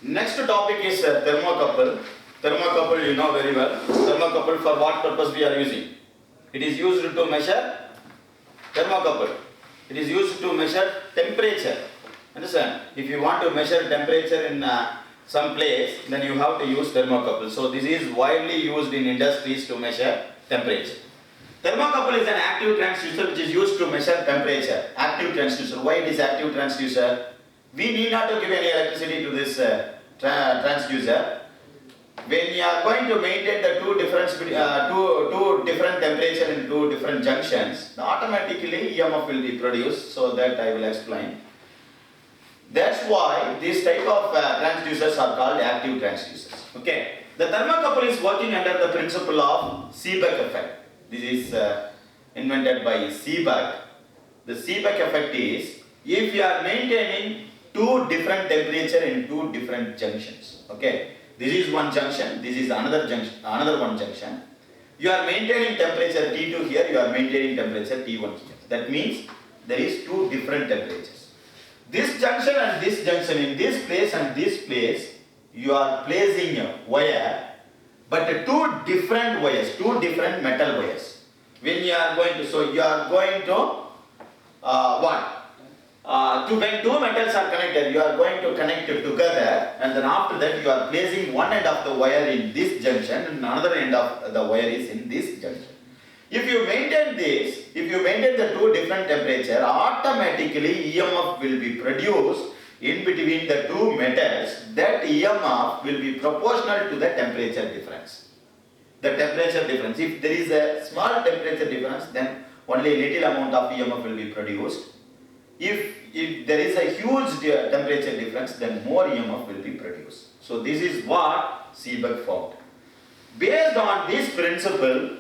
Next topic is thermocouple. Thermocouple you know very well. Thermocouple for what purpose we are using? It is used to measure thermocouple. It is used to measure temperature. Understand? If you want to measure temperature in some place, then you have to use thermocouple. So this is widely used in industries to measure temperature. Thermocouple is an active transducer which is used to measure temperature. Active transducer. Why it is active transducer? We need not to give any electricity to this transducer. When you are going to maintain the two different temperature in two different junctions, automatically EMF will be produced. So that I will explain. That's why these type of transducers are called active transducers. Okay. The thermocouple is working under the principle of Seebeck effect. This is invented by Seebeck. The Seebeck effect is if you are maintaining two different temperature in two different junctions. Okay. This is one junction. This is another junction. Another one junction. You are maintaining temperature T2 here. You are maintaining temperature T1 here. That means there is two different temperatures. This junction and this junction, in this place and this place, you are placing a wire, but two different wires, two different metal wires. When you are going to, so you are going to when two metals are connected, you are going to connect it together, and then after that you are placing one end of the wire in this junction and another end of the wire is in this junction. If you maintain this, if you maintain the two different temperature, automatically EMF will be produced in between the two metals. That EMF will be proportional to the temperature difference. The temperature difference. If there is a small temperature difference, then only little amount of EMF will be produced. If there is a huge temperature difference, then more EMF will be produced. So this is what Seebeck found. Based on this principle,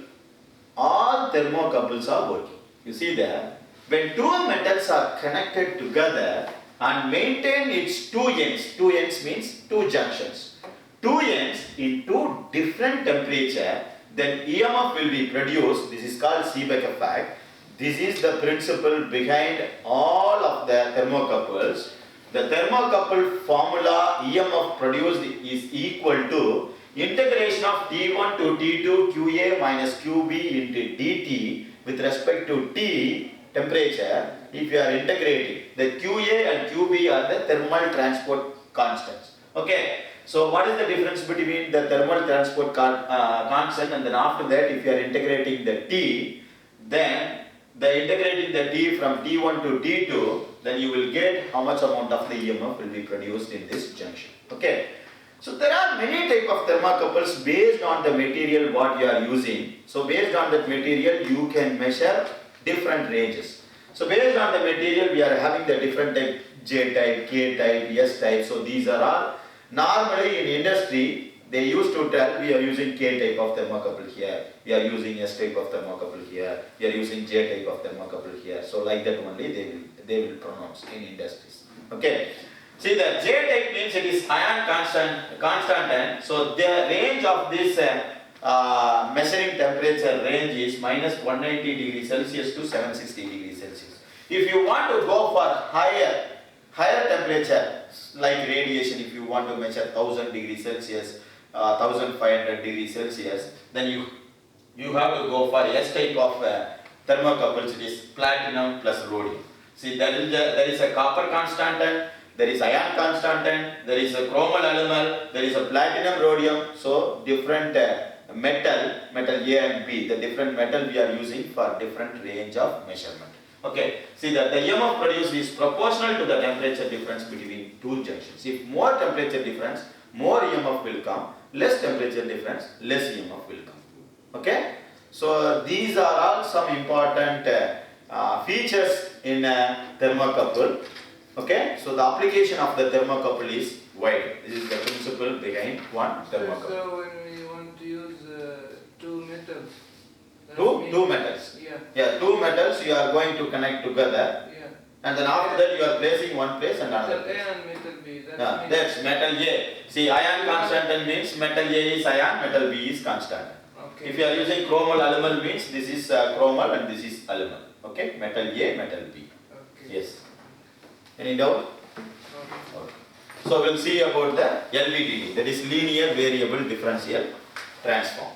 all thermocouples are working. You see there, when two metals are connected together and maintain its two ends means two junctions, two ends in two different temperature, then EMF will be produced. This is called Seebeck effect. This is the principle behind all of the thermocouples. The thermocouple formula EMF produced is equal to integration of T1 to T2 QA minus QB into dt with respect to T temperature. If you are integrating, the QA and QB are the thermal transport constants. Okay. So what is the difference between the thermal transport constant and then after that if you are integrating the T, then integrating the T from T1 to T2, then you will get how much amount of the EMF will be produced in this junction. Okay. So there are many type of thermocouples based on the material what you are using. So based on that material you can measure different ranges. So based on the material we are having the different type, J type, K type, S type. So these are all normally in industry they used to tell we are using K type of thermocouple here, we are using S type of thermocouple here, we are using J type of thermocouple here. So like that only they will pronounce in industries. Okay. See the J type means it is ion constant and so the range of this measuring temperature range is minus 190 degrees Celsius to 760 degrees Celsius. If you want to go for higher temperature like radiation, if you want to measure 1000 degrees Celsius, 1500 degrees Celsius, then you have to go for S type of thermocouples. It is platinum plus rhodium. See there is a copper constant, there is ion constant, there is a chromal aluminum, there is a platinum rhodium. So different metal A and B, the different metal we are using for different range of measurement. Okay, see that the EMF produced is proportional to the temperature difference between two junctions. If more temperature difference, more EMF will come. Less temperature difference, less EMF will come. Okay, so these are all some important features in a thermocouple. Okay, so the application of the thermocouple is wide. This is the principle behind one thermocouple. So when we want to use two metals. Two metals. Yeah, two metals you are going to connect together. Yeah. And then after that you are placing one place and another place. A and metal B. That's metal A. See, ion constant means metal A is ion, metal B is constant. Okay. If you are using chromal aluminum means this is chromal and this is aluminum. Okay, metal A, metal B. Okay. Yes. Any doubt? Okay. Okay. So we'll see about the LVDT, that is linear variable differential transform.